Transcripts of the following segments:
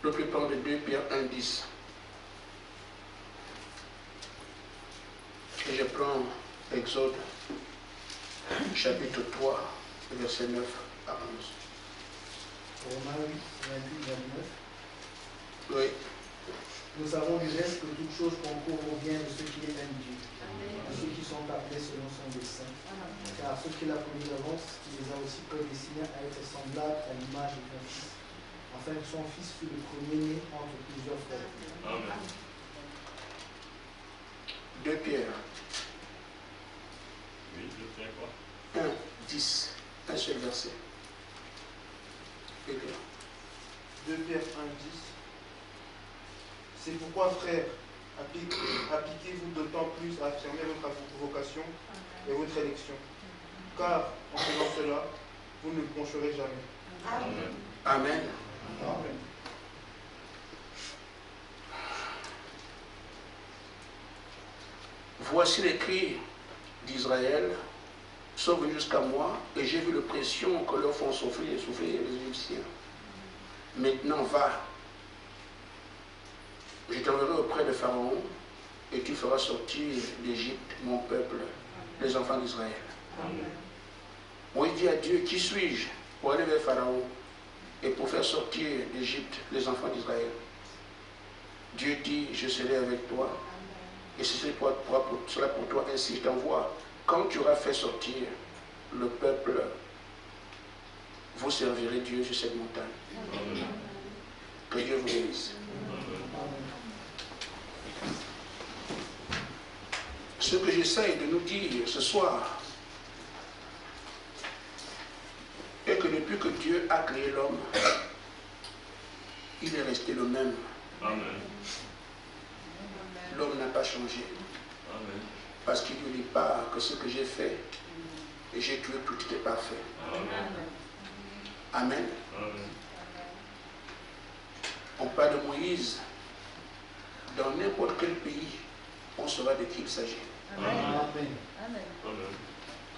Le plus prendre de 2 Pierre 1, 10. Et je prends Exode, chapitre 3, verset 9 à 11. Romains 8, 28, 29. Oui. Nous savons du reste que toute chose concourt au bien de ceux qui aiment Dieu, de ceux qui sont appelés selon son dessein. Car ceux qu'il a connus d'avance, il les a aussi prédestinés à être semblables à l'image de son Fils, afin que son Fils fût le premier-né entre plusieurs frères. Amen. 2 Pierre Oui, 2 Pierre quoi? 1, 10. Un seul verset. Et bien. 2 Pierre 1, 10. C'est pourquoi, frères, appliquez-vous d'autant plus à affirmer votre vocation et votre élection. Car, en faisant cela, vous ne broncherez jamais. Amen. Amen. Amen. Voici les cris d'Israël sont venus jusqu'à moi, et j'ai vu l'oppression que leur font souffrir les Égyptiens. Maintenant, va. Je t'enverrai auprès de Pharaon, et tu feras sortir d'Égypte mon peuple, les enfants d'Israël. Moïse dit à Dieu, qui suis-je pour aller vers Pharaon et pour faire sortir d'Égypte les enfants d'Israël? Dieu dit, je serai avec toi, et cela pour toi, ainsi je t'envoie. Quand tu auras fait sortir le peuple, vous servirez Dieu sur cette montagne. Amen. Que Dieu vous bénisse. Ce que j'essaye de nous dire ce soir est que depuis que Dieu a créé l'homme, il est resté le même. Amen. L'homme n'a pas changé. Amen. Parce qu'il ne dit pas que ce que j'ai fait, et j'ai tué, tout était parfait. Amen. Amen. Amen. On parle de Moïse. Dans n'importe quel pays, on saura de qui il s'agit. Amen. Amen. Amen.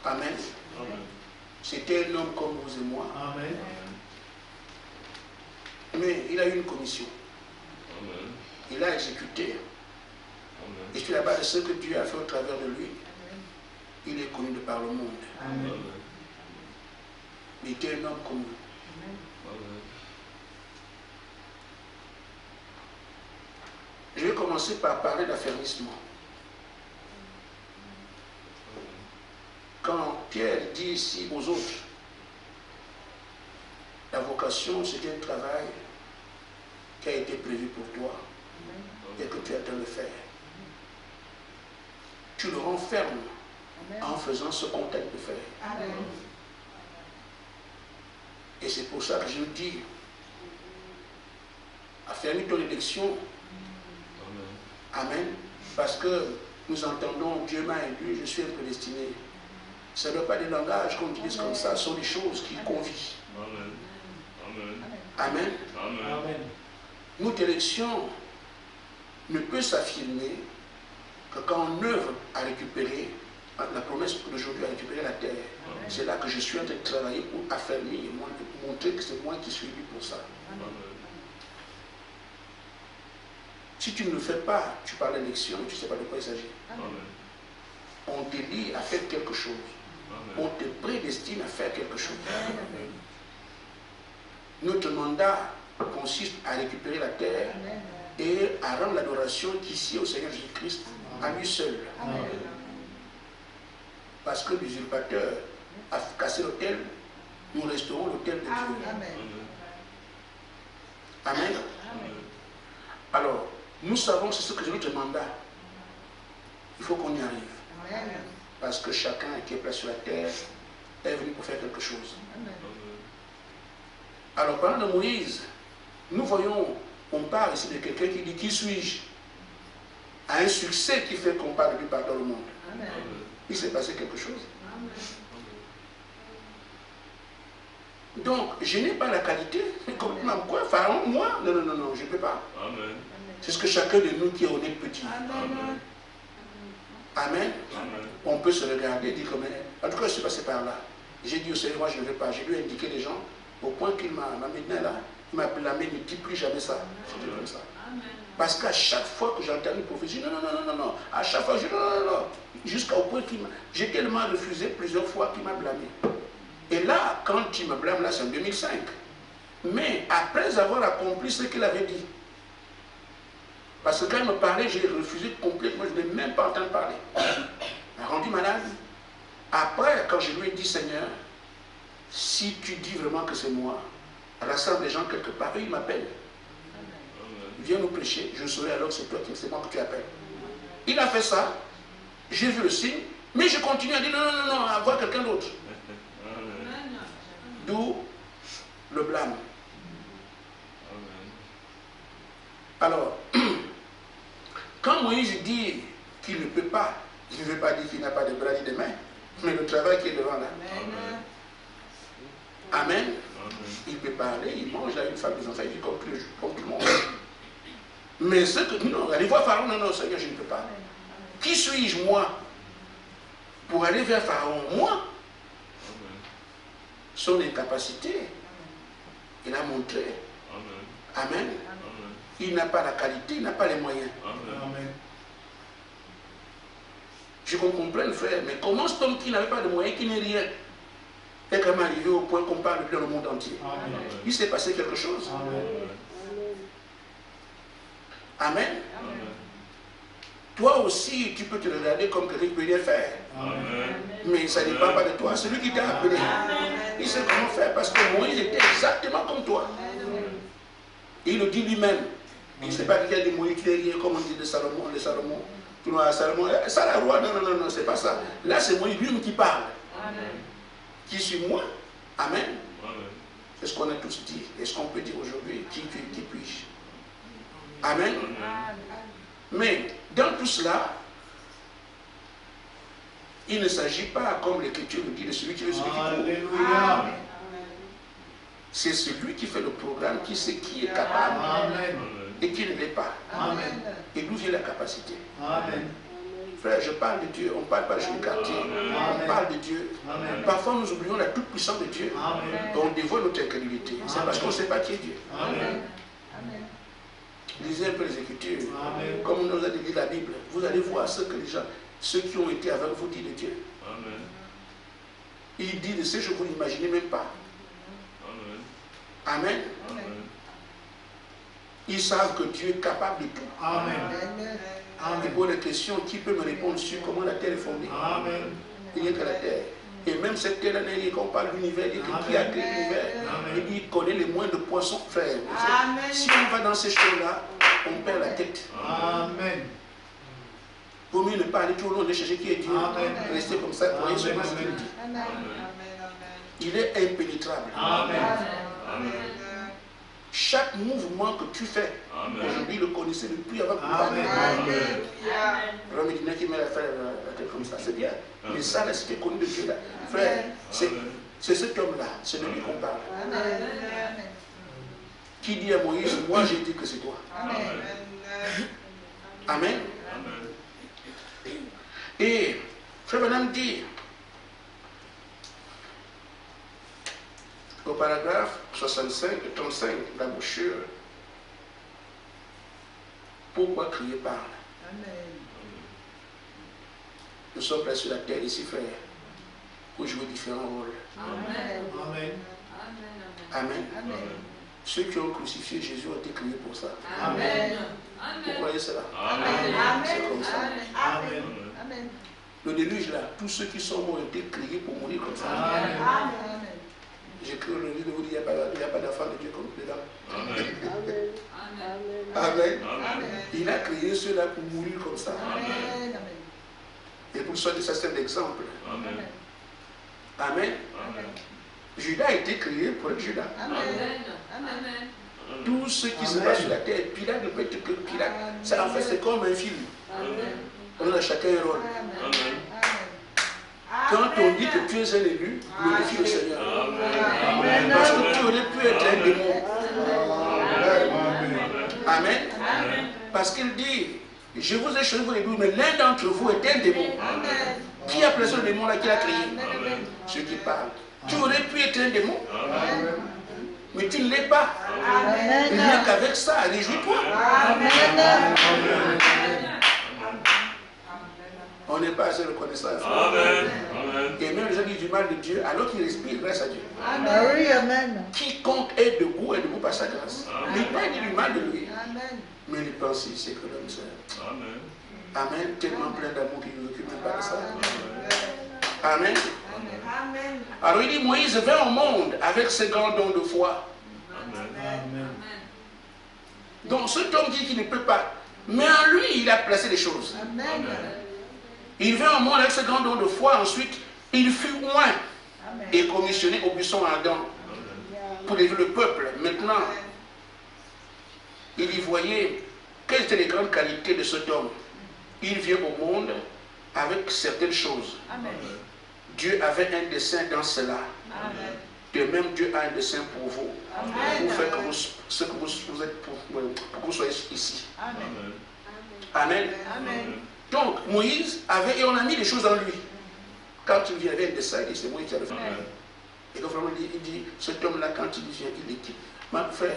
Amen. Amen. C'était un homme comme vous et moi. Amen. Mais il a eu une commission. Amen. Il a exécuté. Amen. Et sur la base de ce que Dieu a fait au travers de lui, il est connu de par le monde. Amen. Il était un homme comme vous. Amen. Je vais commencer par parler d'affermissement. Quand Pierre dit ici aux autres, la vocation, c'est un travail qui a été prévu pour toi et que tu attends de le faire. Tu le renfermes en faisant ce qu'on t'a de faire. Amen. Et c'est pour ça que je dis, affermis ton élection. Amen. Parce que nous entendons, Dieu m'a élu, je suis un prédestiné. Ce ne sont pas des langages qu'on utilise comme ça, ce sont des choses qui convient. Amen. Amen. Amen. Amen. Amen. Notre élection ne peut s'affirmer que quand on œuvre à récupérer, la promesse d'aujourd'hui à récupérer la terre. C'est là que je suis en train de travailler pour affermir, pour montrer que c'est moi qui suis élu pour ça. Amen. Si tu ne le fais pas, tu parles d'élection, tu ne sais pas de quoi il s'agit. Amen. On t'élit à faire quelque chose. On Amen. te prédestine à faire quelque chose. Notre mandat consiste à récupérer la terre et à rendre l'adoration qu'ici au Seigneur Jésus-Christ à lui seul. Amen. Parce que l'usurpateur a cassé l'autel, nous resterons l'autel de Dieu. Amen. Amen. Amen. Alors, nous savons c'est ce que c'est notre mandat. Il faut qu'on y arrive. Amen. Parce que chacun qui est placé sur la terre est venu pour faire quelque chose. Alors, parlant de Moïse, nous voyons, on parle ici de quelqu'un qui dit qui suis-je, à un succès qui fait qu'on parle de lui partout dans le monde. Amen. Il s'est passé quelque chose. Amen. Donc, je n'ai pas la qualité. Comme quoi, Pharaon, moi, non, non, non, non, je ne peux pas. Amen. C'est ce que chacun de nous qui est honnête peut dire. Amen. Amen. Amen. On peut se regarder et dire comme en tout cas, je suis passé par là. J'ai dit au Seigneur, moi je ne vais pas. J'ai dû indiquer les gens au point qu'il m'a maintenant là. il m'a blâmé, ne dis plus jamais ça. C'était comme ça. Parce qu'à chaque fois que j'entendais une prophétie, non, à chaque fois, je dis non. Jusqu'au point qu'il m'a... J'ai tellement refusé plusieurs fois qu'il m'a blâmé. Et là, quand il me blâme, là, c'est en 2005. Mais après avoir accompli ce qu'il avait dit, parce que quand il me parlait, j'ai refusé complètement, je n'ai même pas entendu parler. Il m'a rendu malade. Après, quand je lui ai dit, Seigneur, si tu dis vraiment que c'est moi, rassemble les gens quelque part, eux, ils m'appellent. Viens nous prêcher, je saurai alors que c'est toi, c'est moi que tu appelles. Il a fait ça, j'ai vu le signe, mais je continue à dire non, à voir quelqu'un d'autre. D'où le blâme. Alors, quand Moïse dit qu'il ne peut pas, il ne veut pas dire qu'il n'a pas de bras ni de mains, mais le travail qui est devant là. Amen. Il peut parler, il mange, il a une femme, des enfants, il vit comme tout le monde. Mais ce que, non, allez voir Pharaon, non, Seigneur, je ne peux pas. Qui suis-je, moi, pour aller vers Pharaon? Moi, son incapacité, il a montré. Amen. Il n'a pas la qualité, il n'a pas les moyens. Amen. Je comprends, frère, mais comment cet homme qui n'avait pas de moyens, qui n'est rien, est quand même arrivé au point qu'on parle dans le monde entier? Amen. Il s'est passé quelque chose. Amen. Toi aussi, tu peux te regarder comme quelqu'un qui peut rien faire. Amen. Mais ça ne dépend pas de toi. Celui qui t'a appelé, il sait comment faire. Parce que Moïse était exactement comme toi. Il le dit lui-même. Il ne sait pas qu'il y a des Moïse qui est rien, comme on dit de Salomon, les Salomon. Tout le monde a Salomon. Ça, la roi, non, c'est pas ça. Là, c'est Moïse lui-même qui parle. Qui suis moi? Amen. C'est ce qu'on a tous dit. Et ce qu'on peut dire aujourd'hui, qui puis-je? Amen. Mais dans tout cela, il ne s'agit pas, comme l'Écriture nous dit, de celui qui veut, celui qui court. Alléluia. C'est celui qui fait le programme, qui sait qui est capable Amen. et qui ne l'est pas. Amen. Et d'où vient la capacité. Amen. Frère, je parle de Dieu, on ne parle pas de du quartier, on parle de Dieu. Amen. Parfois nous oublions la toute-puissance de Dieu. Amen. Et on dévoile notre incrédulité. C'est parce qu'on ne sait pas qui est Dieu. Amen. Lisez un peu les Écritures. Amen. Comme on nous a dit la Bible, vous allez voir ce que les gens, ceux qui ont été avec vous, disent de Dieu. Amen. Il dit de ces choses que vous n'imaginez même pas. Amen. Amen. Amen. Ils savent que Dieu est capable de tout. Amen. Et Amen. pour les questions, qui peut me répondre sur comment la terre est fondée? Amen. Il n'y a que la terre. Et même cette terre, quand on parle de l'univers, il dit que qui a créé l'univers? Amen. Il dit qu'il connaît les moyens de poissons, frère. Amen. Si on va dans ces choses-là, on perd la tête. Amen. Vaut mieux ne pas aller tout au long de chercher qui est Dieu. Amen. Rester comme ça, croyez seulement ce qu'il dit. Il est impénétrable. Amen. Amen. Chaque mouvement que tu fais, Amen. aujourd'hui, le connaissez depuis avant que vous Amen. parliez. Alors, il y en a qui met la tête comme ça, c'est bien. Mais ça, là, c'était connu de Dieu, là. Frère, c'est cet homme-là, c'est de lui qu'on parle. Qui dit à Moïse, moi j'ai dit que c'est toi. Amen. Et Frère Branham dit, au paragraphe 65 et 35 de la brochure, pourquoi crier parle? Nous sommes placés sur la terre ici, frère, pour jouer différents rôles. Amen. Amen. Ceux qui ont crucifié Jésus ont été criés pour ça. Amen. Vous croyez cela? Amen. C'est comme ça. Amen. Le déluge là, tous ceux qui sont morts ont été criés pour mourir comme ça. Amen. J'écris le livre de vous dire, il n'y a pas d'enfant de Dieu comme dedans. Amen. Amen. Amen. Il a créé ceux-là pour mourir comme ça. Et pour ça, ça c'est un exemple. Amen. Amen. Amen. Judas a été créé pour être Judas. Amen. Tout ce qui se passe sur la terre, Pilate ne peut être que Pilate. Ça, en fait, c'est comme un film. On a chacun un rôle. Amen. Quand on dit que tu es un élu, glorifie le Seigneur. Amen. Parce que tu aurais pu être un démon. Amen. Parce qu'il dit, je vous ai choisi vous les deux, mais l'un d'entre vous est un démon. Qui a placé le démon là, qui l'a créé? Ceux qui parlent. Tu aurais pu être un démon. mais tu ne l'es pas. Amen. Rien qu'avec ça, réjouis-toi. Amen. On n'est pas assez reconnaissant. Amen. Et même les gens disent du mal de Dieu, alors qu'ils respirent grâce à Dieu. Amen. Oui, amen. Quiconque est debout par sa grâce. Mais il pas dit du mal de lui. Amen. Mais il pense c'est que l'homme sait. Amen. Amen. Tellement plein d'amour qu'il ne recule même pas de ça. Amen. Amen. Alors il dit, Moïse vint au monde avec ses grands dons de foi. Amen. Donc cet homme dit qu'il ne peut pas. Mais en lui, il a placé les choses. Amen. Il vint au monde avec ses grands dons de foi. Ensuite, il fut oint et commissionné au buisson ardent pour élever le peuple. Maintenant, il y voyait quelles étaient les grandes qualités de cet homme. Il vient au monde avec certaines choses. Amen. Dieu avait un dessein dans cela. Amen. De même, Dieu a un dessein pour vous. Amen. Pour faire que ce que vous êtes pour que vous soyez ici. Amen. Amen. Amen. Donc, Moïse avait, et on a mis des choses en lui. Quand il vient, il avait un dessein, il dit, c'est Moïse qui a le fait. Et donc, vraiment, il dit, cet homme-là, quand il vient, il dit, ma frère,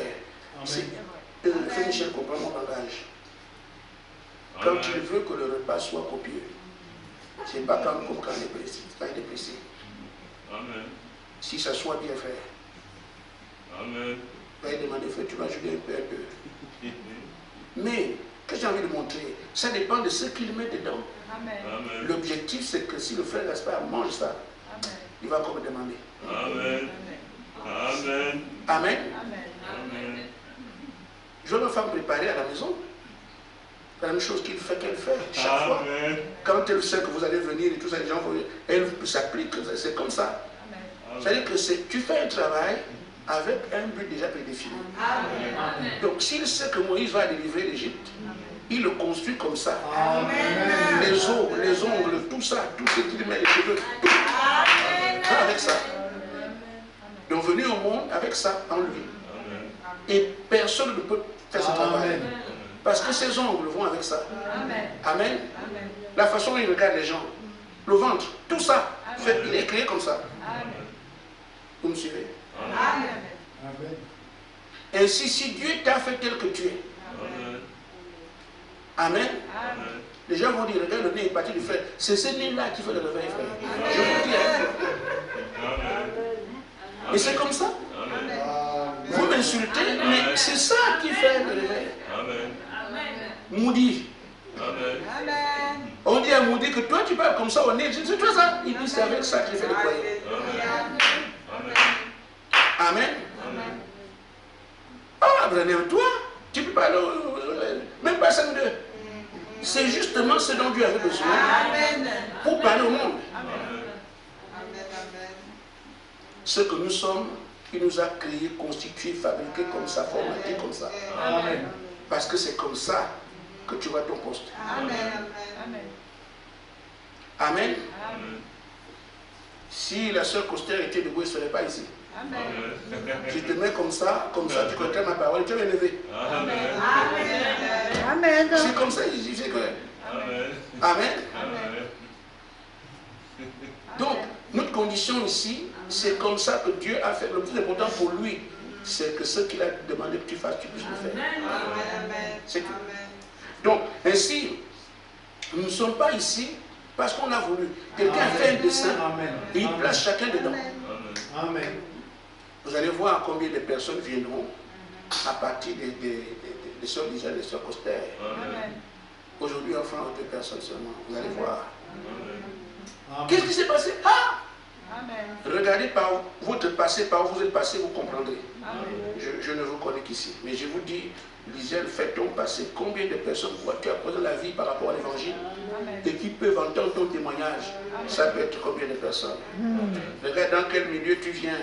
frère Michel comprend mon langage. Quand il veut que le repas soit copieux, c'est pas comme quand il est pressé. Quand il est pressé. Amen. Si ça soit bien fait, Amen. il va demander, frère, tu vas jouer un peu. Mais, ce que j'ai envie de montrer, ça dépend de ce qu'il met dedans. Amen. L'objectif, c'est que si le frère Gaspard mange ça, il va encore me demander. Amen. Amen. Amen. Amen. Je vois ma femme préparer à la maison. La même chose qu'elle fait chaque fois. Amen. Quand elle sait que vous allez venir et tout ça, les gens, elle s'applique, c'est comme ça. C'est-à-dire que tu fais un travail avec un but déjà prédéfini. Amen. Donc s'il sait que Moïse va délivrer l'Égypte, il le construit comme ça. Amen. Les os, les ongles, tout ça, tout ce qu'il met, les cheveux, tout. Avec ça. Donc venez au monde avec ça en lui. Et personne ne peut faire ce travail. Parce que ses ongles vont avec ça. Amen. La façon dont il regarde les gens, le ventre, tout ça, il est créé comme ça. Vous me suivez? Amen. Ainsi, si Dieu t'a fait tel que tu es, Amen. Les gens vont dire, regarde le nez est parti du frère. C'est ce nez-là qui fait le réveil, frère. Je vous dis, hein. Et c'est comme ça. Vous m'insultez, mais c'est ça qui fait le réveil. Moody. On dit à Moody que toi tu parles comme ça au nez. C'est toi ça. Il dit c'est avec ça qu'il fait le croyant. Amen. Ah, Branham, toi, tu peux parler, même pas 5-2. C'est justement ce dont Dieu avait besoin pour parler au monde. Ce que nous sommes, il nous a créés, constitués, fabriqués comme ça, formatés comme ça. Amen. Parce que c'est comme ça que tu vois ton poste. Amen. Si la sœur Coster était debout, elle ne serait pas ici. Je te mets comme ça, tu connais ma parole, tu vas m'élever. Amen. C'est comme ça, il fait que. Amen. Donc, notre condition ici, c'est comme ça que Dieu a fait. Le plus important pour lui, c'est que ce qu'il a demandé que tu fasses, tu puisses le faire. C'est tout. Donc, ainsi, nous ne sommes pas ici parce qu'on a voulu. Quelqu'un a fait un dessin et il place chacun dedans. Amen. Vous allez voir combien de personnes viendront à partir des sœurs Lisa, des sœurs Coster. Aujourd'hui, enfin, 2 personnes seulement. Vous allez voir. Qu'est-ce qui s'est passé? Regardez par votre passé, par où vous êtes passé, vous comprendrez. Je ne vous connais qu'ici. Mais je vous dis, Lisielle, fais ton passé. Combien de personnes tu as posé la vie par rapport à l'évangile et qui peuvent entendre ton témoignage? Ça peut être combien de personnes? Regarde dans quel milieu tu viens,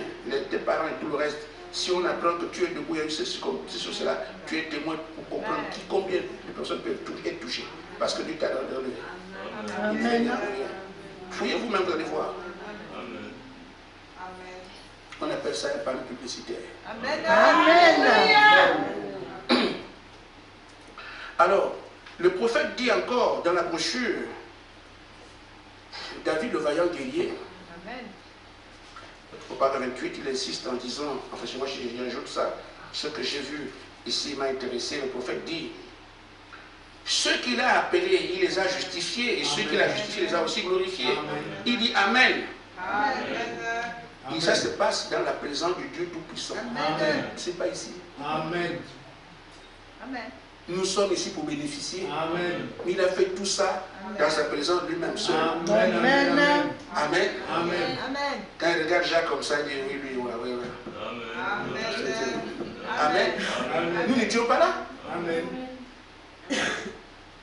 tes parents et tout le reste. Si on apprend que tu es debout, il y a eu ceci, sur cela, tu es témoin pour comprendre combien de personnes peuvent être touchées. Parce que Dieu t'a relevé. Amen. Fouillez vous-même, vous allez voir. On appelle ça un panneau publicitaire. Alors, le prophète dit encore dans la brochure, David le vaillant guerrier, Au paragraphe 28, il insiste en disant, enfin moi j'ajoute ça, ce que j'ai vu ici m'a intéressé, le prophète dit, ceux qu'il a appelés, il les a justifiés, et ceux qu'il a justifiés, il les a aussi glorifiés. Amen. Il dit Amen. Amen. Et ça se passe dans la présence du Dieu Tout-Puissant. Ce n'est pas ici. Amen. Amen. Nous sommes ici pour bénéficier. Amen. Mais il a fait tout ça dans sa présence lui-même seul. Amen. Amen. Amen. Amen. Amen. Quand il regarde Jacques comme ça, il dit oui, oui, oui, oui. Amen. Amen. Amen. Nous n'étions pas là. Amen.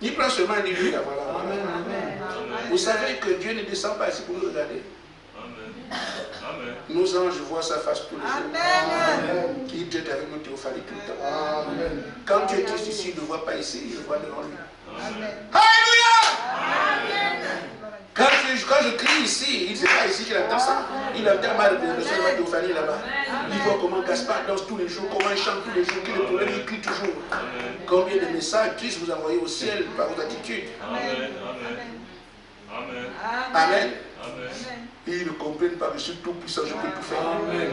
Il prend seulement un lui, voilà. Amen. Amen. Vous savez que Dieu ne descend pas ici pour nous regarder. Amen. Nos anges voient sa face tous les jours. Amen. Il est avec nous théophanie tout le temps. Amen. Quand Dieu est triste ici, il ne le voit pas ici, il le voit devant lui. Amen. Alléluia. Quand je crie ici, il ne sait pas ici qu'il entend ça. Il entend mal le son de la théophanie là-bas. Il voit comment Gaspard danse tous les jours, comment il chante tous les jours, quel est le problème, il crie toujours. Combien de messages tristes vous envoyez au ciel par votre attitude. Amen. Amen. Amen. Amen. Et ils ne comprennent pas que je suis tout puissant, je peux tout faire. Amen.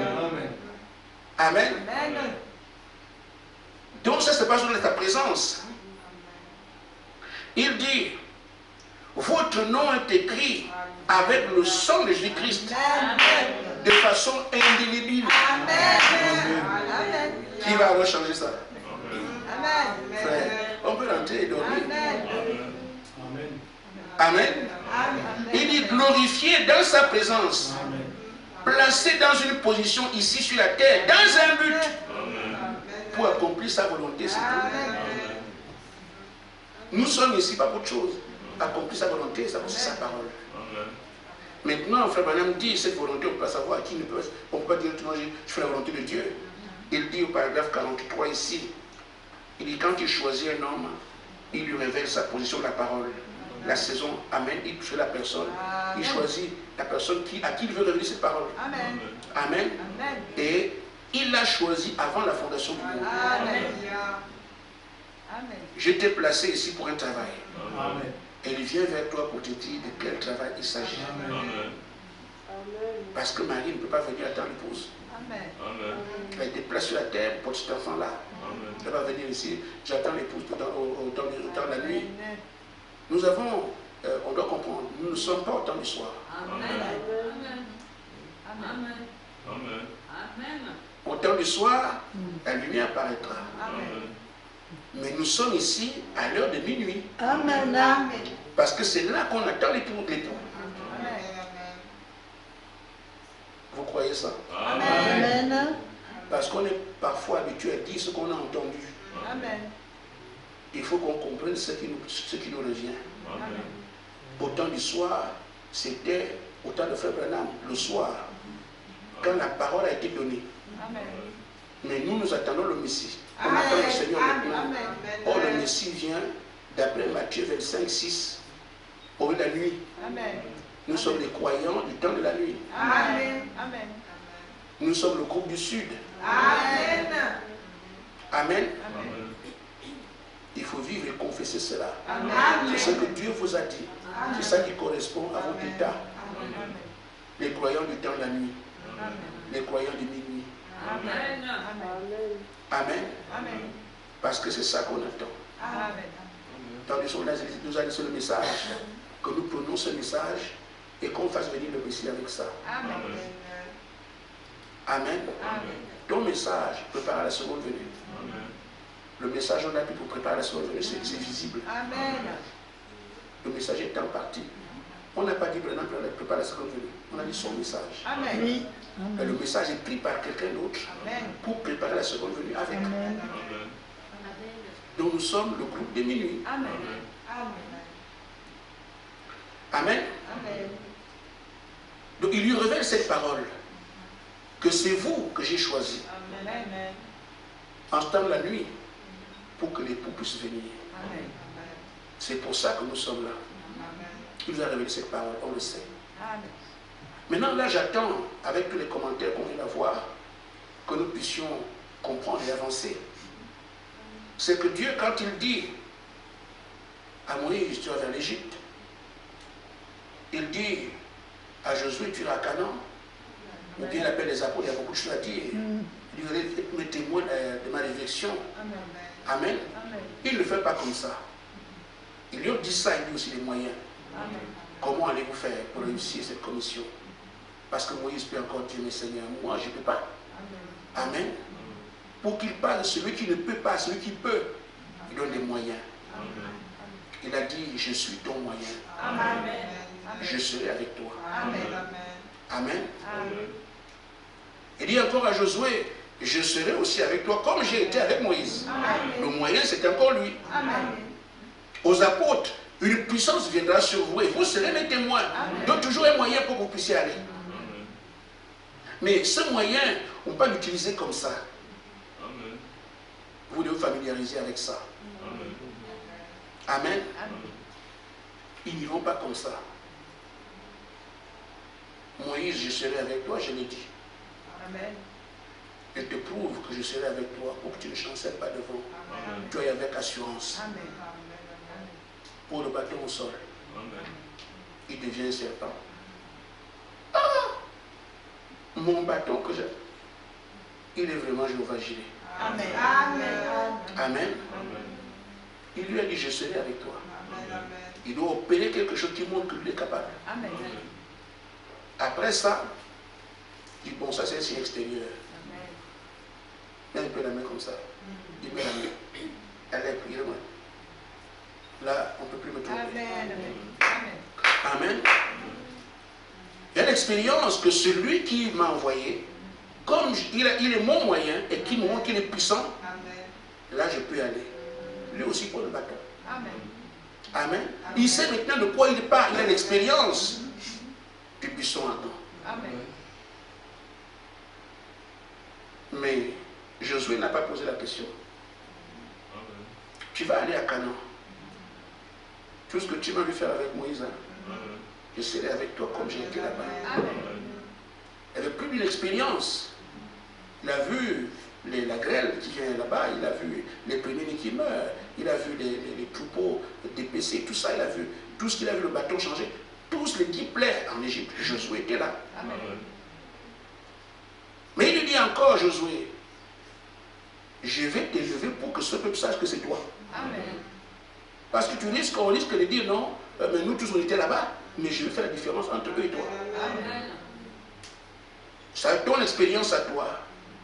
Amen. Amen. Donc ça se passe dans ta présence. Il dit, votre nom est écrit avec le sang de Jésus-Christ de façon indélébile. Amen. Qui va alors changer ça? Amen. Frère, on peut rentrer et dormir. Amen. Amen. Il dit glorifié dans sa présence, placé dans une position ici sur la terre, dans un but, pour accomplir sa volonté. Nous sommes ici pas pour autre chose. Accomplir sa volonté, c'est sa parole. Maintenant, frère Branham dit cette volonté, on ne peut pas savoir qui ne peut. On ne peut pas dire tout le monde, je fais la volonté de Dieu. Il dit au paragraphe 43 ici, il dit quand il choisit un homme, il lui révèle sa position de la parole. La saison, amen, il fait la personne, il choisit la personne à qui il veut révéler cette parole. Amen. Amen. Amen. Et il l'a choisi avant la fondation du monde. Amen. Je t'ai placé ici pour un travail. Amen. Et il vient vers toi pour te dire de quel travail il s'agit. Amen. Parce que Marie ne peut pas venir attendre l'épouse. Amen. Elle a été placée sur la terre pour cet enfant-là. Elle va venir ici, j'attends l'épouse au temps de la nuit. Nous avons, on doit comprendre, nous ne sommes pas au temps du soir. Amen. Amen. Amen. Amen. Au temps du soir, la lumière apparaîtra. Amen. Mais nous sommes ici à l'heure de minuit. Amen. Parce que c'est là qu'on attend l'époux. Amen. Vous croyez ça? Amen. Parce qu'on est parfois habitué à dire ce qu'on a entendu. Amen. Il faut qu'on comprenne ce qui nous revient. Amen. Au temps du soir, c'était au temps de Frère Branham, le soir, quand la parole a été donnée. Amen. Mais nous attendons le Messie. On attend le Seigneur maintenant. Or, le Messie vient, d'après Matthieu 25, 6, au de la nuit. Amen. Nous sommes les croyants du temps de la nuit. Amen. Amen. Nous sommes le groupe du Sud. Amen. Amen. Amen. Il faut vivre et confesser cela. C'est ce que Dieu vous a dit. C'est ça qui correspond à votre état. Amen. Les croyants du temps de la nuit. Amen. Les croyants du minuit. Amen. Amen. Amen. Parce que c'est ça qu'on attend. Amen. Tandis qu'on nous a laissé le message, que nous prenons ce message et qu'on fasse venir le Messie avec ça. Amen. Amen. Amen. Ton message prépare la seconde venue. Amen. Le message on a pris pour préparer la seconde venue, c'est visible. Amen. Le message est en partie. On n'a pas dit Branham prépare la seconde venue. On a dit son message. Amen. Oui. Mais le message est pris par quelqu'un d'autre pour préparer la seconde venue avec. Amen. Donc nous sommes le groupe de minuit. Amen. Amen. Amen. Donc il lui révèle cette parole, que c'est vous que j'ai choisi. Amen. En temps de la nuit, pour que l'époux puisse venir. Amen. C'est pour ça que nous sommes là. Amen. Il nous a révélé cette parole, on le sait. Amen. Maintenant, là, j'attends, avec tous les commentaires qu'on vient d'avoir, que nous puissions comprendre et avancer. C'est que Dieu, quand il dit à Moïse, tu vas vers l'Égypte, il dit à Josué, tu iras à Canaan. ou bien l'appel des apôtres, il y a beaucoup de choses à dire. Il dit, être mes témoins de ma réflexion. Amen. Il ne le fait pas comme ça. Il lui a dit ça, il dit aussi les moyens. Comment allez-vous faire pour réussir cette commission? Parce que Moïse peut encore dire, mais Seigneur, moi je ne peux pas. Amen. Pour qu'il parle de celui qui ne peut pas, celui qui peut, il donne des moyens. Il a dit, je suis ton moyen. Je serai avec toi. Amen. Il dit encore à Josué, je serai aussi avec toi comme j'ai été avec Moïse. Le moyen, c'est encore lui. Aux apôtres, une puissance viendra sur vous et vous serez mes témoins. Donc toujours un moyen pour que vous puissiez aller. Mais ce moyen, on ne peut pas l'utiliser comme ça. Vous devez vous familiariser avec ça. Amen. Ils n'iront pas comme ça. Moïse, je serai avec toi, je l'ai dit. Je te prouve que je serai avec toi pour que tu ne chancelles pas devant. Tu es avec assurance. Pour le bâton au sol, il devient un serpent. Ah! Mon bâton que j'ai, il est vraiment Jéhovah Jireh. Amen. Il lui a dit, je serai avec toi. Il doit opérer quelque chose qui montre qu'il est capable. Après ça, il dit, bon, ça c'est un signe extérieur. Mets un peu la main comme ça. Il met la main. Allez, priez-moi. Là, on ne peut plus me tromper. Amen. Il y a l'expérience que celui qui m'a envoyé, comme il est mon moyen et qui me montre qu'il est puissant, là je peux aller. Lui aussi pour le bâton. Amen. Il sait maintenant de quoi il parle. Il a l'expérience du buisson ardent. Mais Josué n'a pas posé la question. Tu vas aller à Canaan. Tout ce que tu m'as vu faire avec Moïse, je serai avec toi comme j'ai été là-bas. Il avait plus d'une expérience. Il a vu la grêle qui vient là-bas, il a vu les premiers qui meurent, il a vu les troupeaux dépécés, tout ça, il a vu tout ce qu'il a vu, le bateau changer. Tous les 10 plaies en Égypte, Josué était là. Mais il lui dit encore, Josué, je vais t'élever pour que ce peuple sache que c'est toi. Parce que on risque de dire non, mais nous tous on était là-bas, mais je vais faire la différence entre eux et toi. C'est ton expérience à toi.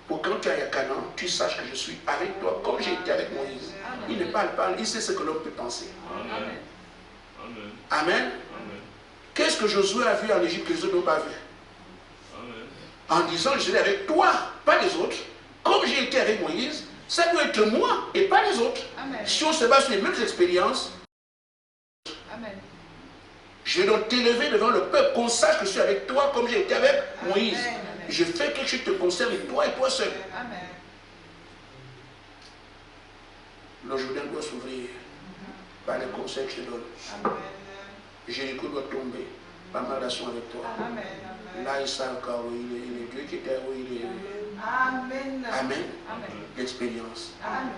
Pour quand tu es à Canaan, tu saches que je suis avec toi, comme j'ai été avec Moïse. Il ne parle pas, il sait ce que l'homme peut penser. Amen. Qu'est-ce que Josué a vu en Égypte que les autres n'ont pas vu? En disant, je serai avec toi, pas les autres. Comme j'ai été avec Moïse, ça doit être moi et pas les autres. Si on se base sur les mêmes expériences, je vais donc t'élever devant le peuple, qu'on sache que je suis avec toi comme j'ai été avec Moïse. Je fais quelque chose qui te concerne, toi et toi seul. Le Jourdain doit s'ouvrir par les conseils que je te donne. Jéricho doit tomber par ma relation avec toi. Là, il sait encore où il est Dieu qui était où il est. Amen. L'expérience.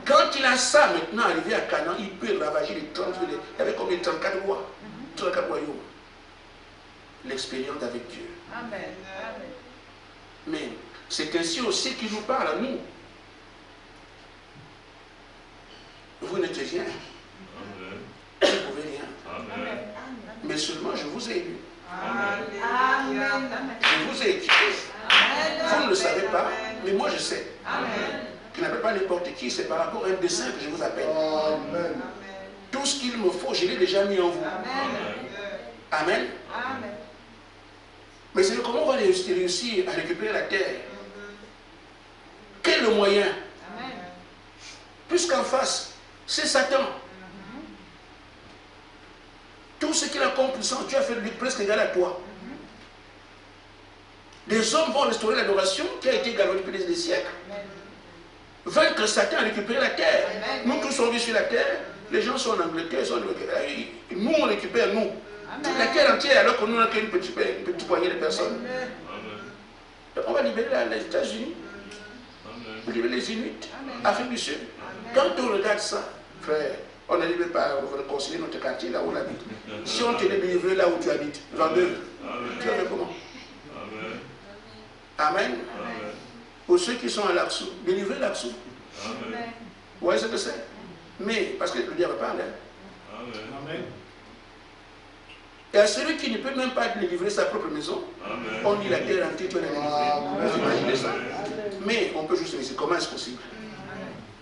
Quand il a ça maintenant, arrivé à Canaan, il peut ravager les 30, il y avait combien de 34 rois, 34 royaumes. L'expérience avec Dieu. Mais c'est ainsi aussi qu'il nous parle à nous. Vous n'êtes rien. Vous ne pouvez rien. Mais seulement je vous ai élu. Je vous ai équipé. Vous ne le savez pas, mais moi je sais. Je n'appelle pas n'importe qui, c'est par rapport à un dessein que je vous appelle. Tout ce qu'il me faut, je l'ai déjà mis en vous. Amen. Mais c'est comment on va réussir à récupérer la terre? Quel est le moyen? Puisqu'en face, c'est Satan. Tout ce qu'il a comme puissance, tu as fait de lui presque égal à toi. Les hommes vont restaurer l'adoration qui a été galvanisée depuis des siècles. Vaincre Satan, récupérer la terre. Nous tous on vit sur la terre. Les gens sont en Angleterre, nous on récupère nous. Toute la terre entière alors que nous n'avons qu'une petite poignée de personnes. Donc on va libérer les États-Unis. On va libérer les Inuits, Afrique du Sud. Quand on regarde ça, frère, on n'arrive pas à réconcilier notre quartier là où on habite. Si on te délivrait là où tu habites, Vendeur, tu vas faire comment? Amen. Amen. Pour ceux qui sont à Laksou, délivrez Laksou. Amen. Vous voyez ce que c'est? Mais, parce que le diable parle. Hein. Amen. Et à celui qui ne peut même pas délivrer sa propre maison, Amen. on dit la terre entière, tu vas la délivrer. Vous imaginez ça? Mais on peut juste se dire, comment est-ce possible?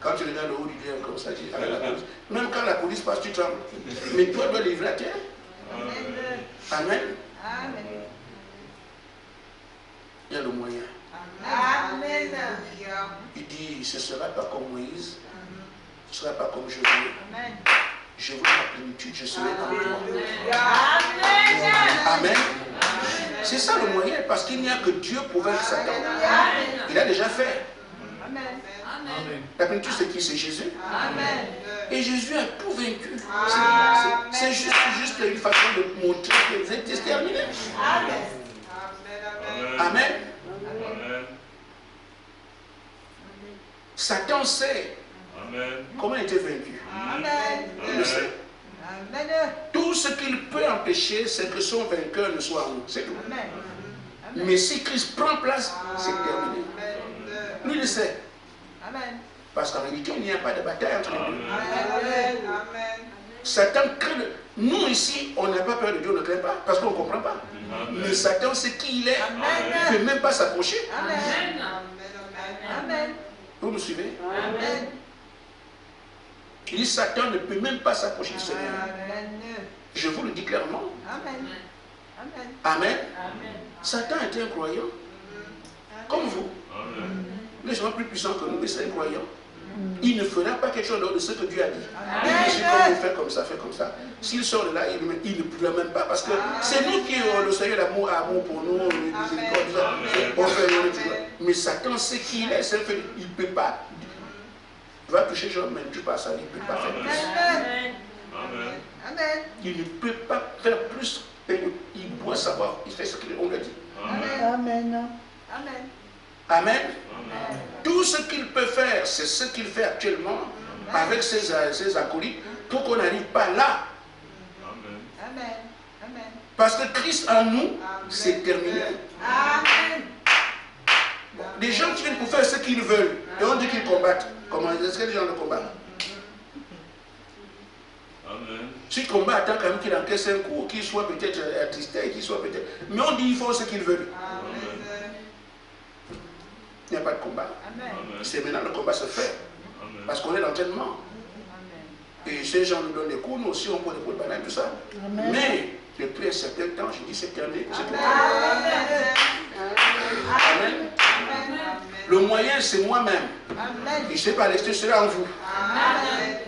Quand tu regardes le haut du diable comme ça, tu dis, avec la police. Même quand la police passe, tu trembles. Mais toi, tu dois délivrer la terre. Amen. Il y a le moyen. Amen. Il dit, ce ne sera pas comme Moïse, ce ne sera pas comme Josué. Je veux la plénitude, je serai en toi. Amen. C'est ça le moyen, parce qu'il n'y a que Dieu pour vaincre Satan. Il a déjà fait. La plénitude, c'est qui? C'est Jésus. Et Jésus a tout vaincu. C'est juste une façon de montrer que c'est terminé. Amen. Satan sait comment il était vaincu. Il le sait. Tout ce qu'il peut empêcher, c'est que son vainqueur ne soit en nous. C'est tout. Mais si Christ prend place, c'est terminé. Lui, il le sait. Parce qu'en réalité, il n'y a pas de bataille entre les deux. Satan craint. Nous ici, on n'a pas peur de Dieu, on ne craint pas, parce qu'on ne comprend pas. Mais Satan sait qui il est. Il ne peut même pas s'approcher. Vous me suivez? Il dit Satan ne peut même pas s'approcher du Seigneur. Je vous le dis clairement. Amen. Satan était un croyant. Comme vous. Les gens plus puissants que nous, mais c'est un croyant. Il ne fera pas quelque chose d'autre de ce que Dieu a dit. Il dit, comme vous faites comme ça, fait comme ça. S'il sort de là, il ne pourra même pas. Parce que c'est nous qui avons le Seigneur d'amour pour nous, on fait rien, mais Satan sait qui il est. Il ne peut pas. Il va toucher Job, mais tu passes à lui, il ne peut pas faire plus. Il ne peut pas faire plus. Il doit savoir. Il fait ce qu'on lui a dit. Amen. Amen. Tout ce qu'il peut faire, c'est ce qu'il fait actuellement avec ses acolytes pour qu'on n'arrive pas là. Parce que Christ en nous, c'est terminé. Des gens qui viennent pour faire ce qu'ils veulent et on dit qu'ils combattent. Comment est-ce que les gens le combattent? S'ils combattent, attend quand même qu'il encaisse un coup, qu'il soit peut-être attristé, qu'il soit peut-être. Mais on dit qu'ils font ce qu'ils veulent. Il n'y a pas de combat. C'est maintenant le combat se fait. Parce qu'on est dans l'entraînement. Et ces gens nous donnent des coups, nous aussi on prend des coups de banane, tout ça. Mais depuis un certain temps, je dis c'est terminé. Amen. Le moyen, c'est moi-même. Je ne sais pas, l'extérieur sera en vous.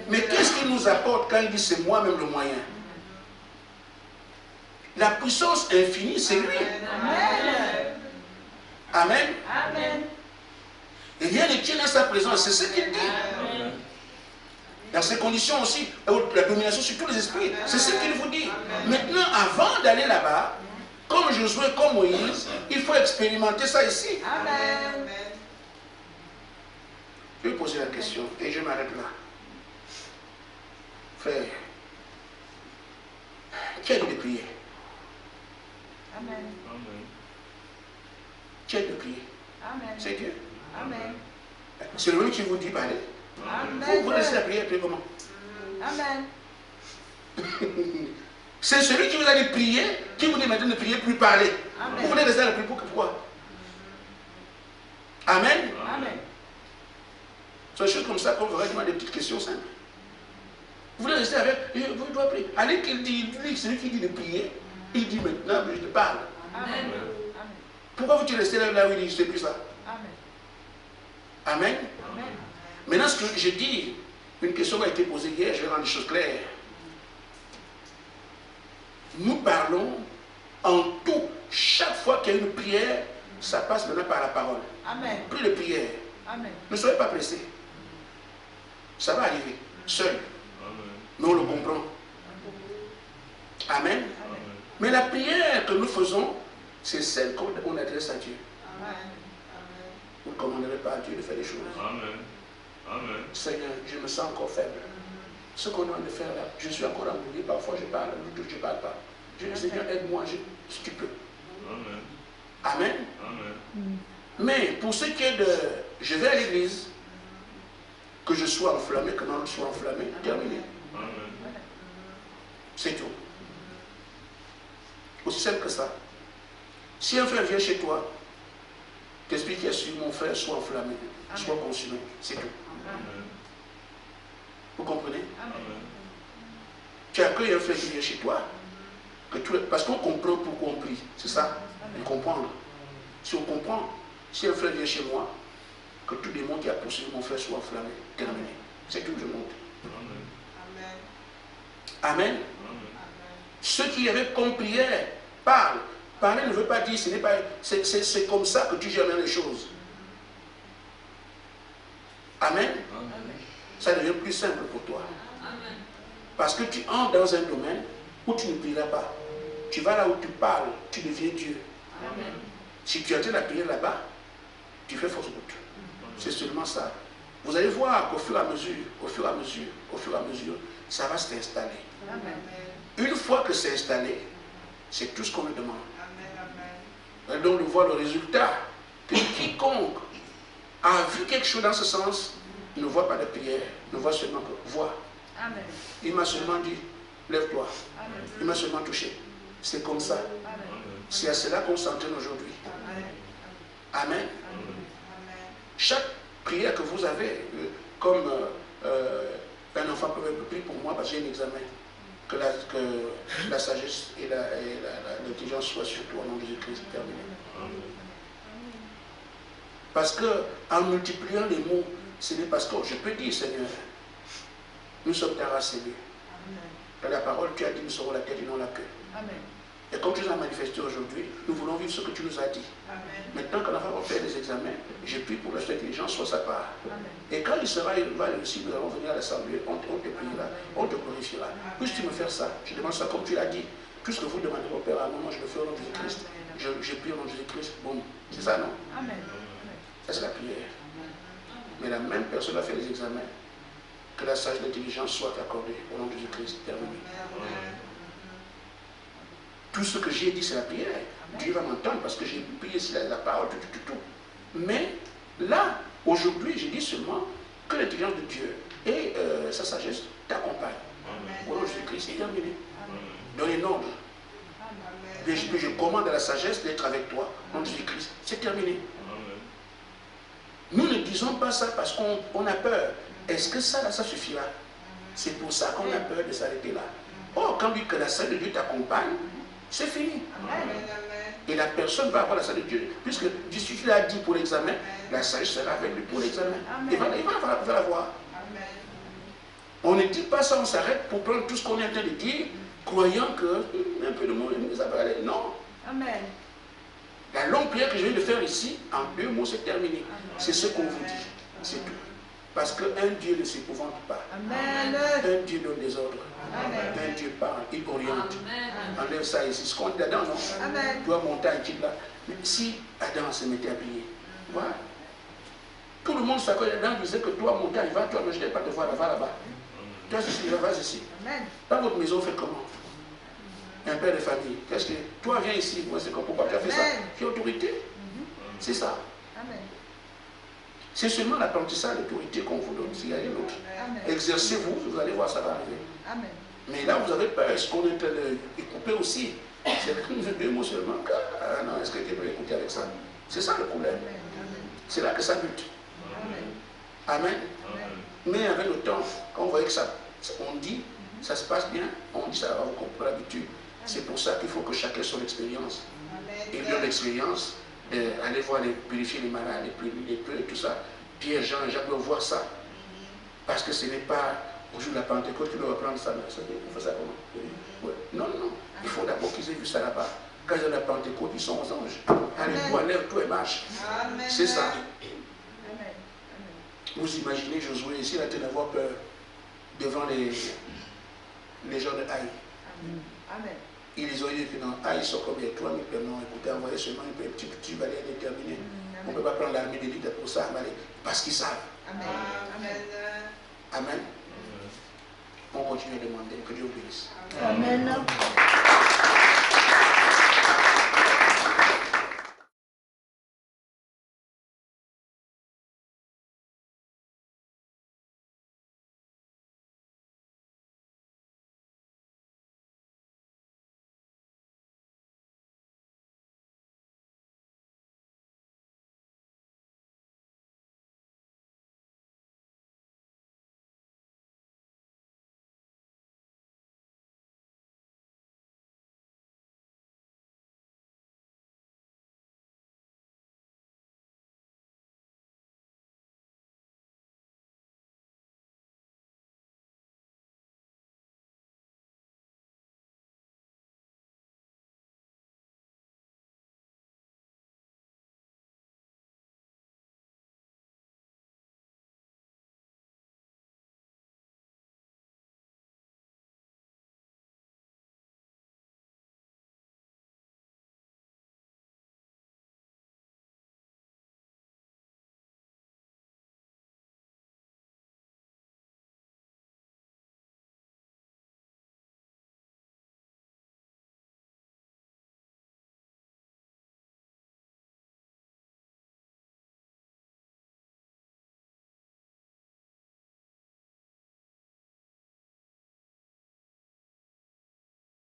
Mais qu'est-ce qu'il nous apporte quand il dit c'est moi-même le moyen? La puissance infinie, c'est lui. Amen. Et rien ne tient à sa présence, c'est ce qu'il dit. Dans ces conditions aussi, la domination sur tous les esprits, c'est ce qu'il vous dit. Maintenant, avant d'aller là-bas, comme Josué, comme Moïse, il faut expérimenter ça ici. Je vais poser la question et je m'arrête là. Frère, qui a dit de prier? Qui a dit de prier? C'est Dieu. C'est le même qui vous dit parler. Vous laissez la prière, prier comment? C'est celui qui vous a dit prier, qui vous dit maintenant de prier plus parler. Vous voulez rester à la prière, pourquoi? Amen. C'est des choses comme ça qu'on va demander des petites questions simples. Vous voulez rester avec, vous devez prier. Allez qu'il dit, celui qui dit de prier, il dit maintenant, je te parle. Pourquoi vous restez là où il dit, je ne sais plus ça? Amen. Maintenant, ce que je dis, une question m'a été posée hier, je vais rendre les choses claires. Nous parlons en tout. Chaque fois qu'il y a une prière, ça passe maintenant par la parole. Plus de prière. Ne soyez pas pressés. Ça va arriver, seul. Mais on le comprend. Amen. Mais la prière que nous faisons, c'est celle qu'on adresse à Dieu. Vous ne commanderez pas à Dieu de faire des choses. Seigneur, je me sens encore faible. Ce qu'on a de faire là, je suis encore embrouillé. Parfois je parle, je ne parle pas. Je dis, Seigneur, aide-moi, si tu peux. Amen. Mais pour ce qui est de je vais à l'église, que je sois enflammé, que l'autre soit enflammé, terminé. C'est tout. Aussi simple que ça. Si un frère vient chez toi, t'expliques qu'il y a su mon frère soit enflammé, soit consumé, c'est tout. Vous comprenez? Tu accueilles un frère qui vient chez toi, parce qu'on comprend pourquoi on prie, c'est ça, de comprendre. Si on comprend, si un frère vient chez moi, que tout démon qui a poursuivi mon frère soit enflammé, terminé. C'est tout, je monte. Amen. Amen. Ceux qui avaient comme prière, parlent. Parler ne veut pas dire, ce n'est pas, c'est comme ça que tu gères les choses. Amen. Amen. Ça devient plus simple pour toi. Amen. Parce que tu entres dans un domaine où tu ne prieras pas. Tu vas là où tu parles, tu deviens Dieu. Amen. Si tu attends la prière là-bas, tu fais fausse route. C'est seulement ça. Vous allez voir qu'au fur et à mesure, ça va s'installer. Une fois que c'est installé, c'est tout ce qu'on me demande. Et donc, on voit le résultat que quiconque a vu quelque chose dans ce sens ne voit pas de prière, ne voit seulement que voit. Amen. Il m'a seulement dit, lève-toi. Il m'a seulement touché. C'est comme ça. C'est à cela qu'on s'entraîne aujourd'hui. Amen. Amen. Chaque prière que vous avez, comme un enfant peut prier pour moi parce que j'ai un examen, que la sagesse et l'intelligence soient sur toi au nom de Jésus-Christ. Terminé. Parce qu'en multipliant les mots, ce n'est parce que je peux dire, Seigneur, nous sommes ta race élue. Dans la parole, tu as dit, nous serons la tête et non la queue. Amen. Et comme tu nous as manifesté aujourd'hui, nous voulons vivre ce que tu nous as dit. Amen. Maintenant, quand on va faire des examens, je prie pour que l'intelligence soit sa part. Amen. Et quand il sera réussi, nous allons venir à l'assemblée, on te priera, on te glorifiera. Puisses-tu me faire ça? Je demande ça comme tu l'as dit. Tout ce que vous demandez au Père à un moment, je le fais au nom de Jésus-Christ. Je prie au nom de Jésus-Christ. Bon, c'est ça, non? Amen. Ça, c'est la prière. Mais la même personne va faire les examens. Que la sagesse d'intelligence soit accordée au nom de Jésus-Christ. Terminé. Tout ce que j'ai dit, c'est la prière. Dieu va m'entendre parce que j'ai prié sur la parole, tout. Mais là, aujourd'hui, je dis seulement que l'intelligence de Dieu et sa sagesse t'accompagnent. Au nom de Jésus-Christ, c'est terminé. Donnez l'ordre. Je commande à la sagesse d'être avec toi. Au nom de Jésus-Christ, c'est terminé. Nous ne disons pas ça parce qu'on a peur. Est-ce que ça, là, ça suffira? C'est pour ça qu'on a peur de s'arrêter là. Or, quand dit que la sagesse de Dieu t'accompagne, c'est fini. Amen. Et la personne va avoir la sagesse de Dieu. Puisque tu l'as dit pour l'examen, la sagesse sera avec lui pour l'examen. Il va la voir. On ne dit pas ça, on s'arrête pour prendre tout ce qu'on est en train de dire, croyant que un peu de mots, ça va aller. Non. Amen. La longue prière que je viens de faire ici, en 2 mots, c'est terminé. C'est ce qu'on vous dit. C'est tout. Parce qu'un Dieu ne s'épouvante pas. Amen. Un Dieu donne des ordres. Amen. Un Dieu parle, il oriente. Amen. Enlève ça ici. Ce qu'on dit Adam, non? Amen. Tu vas monter un titre là. Mais si Adam se mettait à prier, voilà. Tout le monde s'accorde. Adam disait que toi, montagne, va, toi, je n'ai pas de voir, va là-bas. Toi, ici, va ici. Amen. Dans votre maison, faites comment? Un père de famille. Qu'est-ce que. Toi, viens ici. Moi, c'est comme pourquoi tu as fait ça? Tu as autorité. C'est ça. Amen. C'est seulement l'apprentissage d'autorité qu'on vous donne. S'il y a une autre. Exercez-vous, vous allez voir, ça va arriver. Amen. Mais là, vous avez peur. Est-ce qu'on est en train de couper aussi? C'est que 2 mots seulement. Ah non, est-ce que tu peux écouter avec ça? C'est ça le problème. C'est là que ça bute. Amen. Amen. Mais avec le temps, quand on voit que ça, on dit, ça se passe bien, on dit ça, on comprend l'habitude. C'est pour ça qu'il faut que chacun ait son expérience. Et de l'expérience, aller voir, purifier les malades, les peu et tout ça. Pierre, Jean et Jacques doivent voir ça. Parce que ce n'est pas au jour de la Pentecôte tu dois apprendre ça. On fait ça comment? Ouais. Non. Il faut d'abord qu'ils aient vu ça là-bas. Quand ils ont la Pentecôte, ils sont aux anges. Allez-toi, lève-toi et marche. C'est ça. Amen. Vous imaginez Josué ici, il a été d'avoir peur devant les gens de Haï. Amen. Ils les ont dit que non, Haï sont comme les 3000 non, écoutez, envoyez seulement un petit balai déterminé. On ne peut pas prendre l'armée d'élite pour ça, parce qu'ils savent. Amen. Amen. On continue à demander que Dieu vous bénisse. Amen.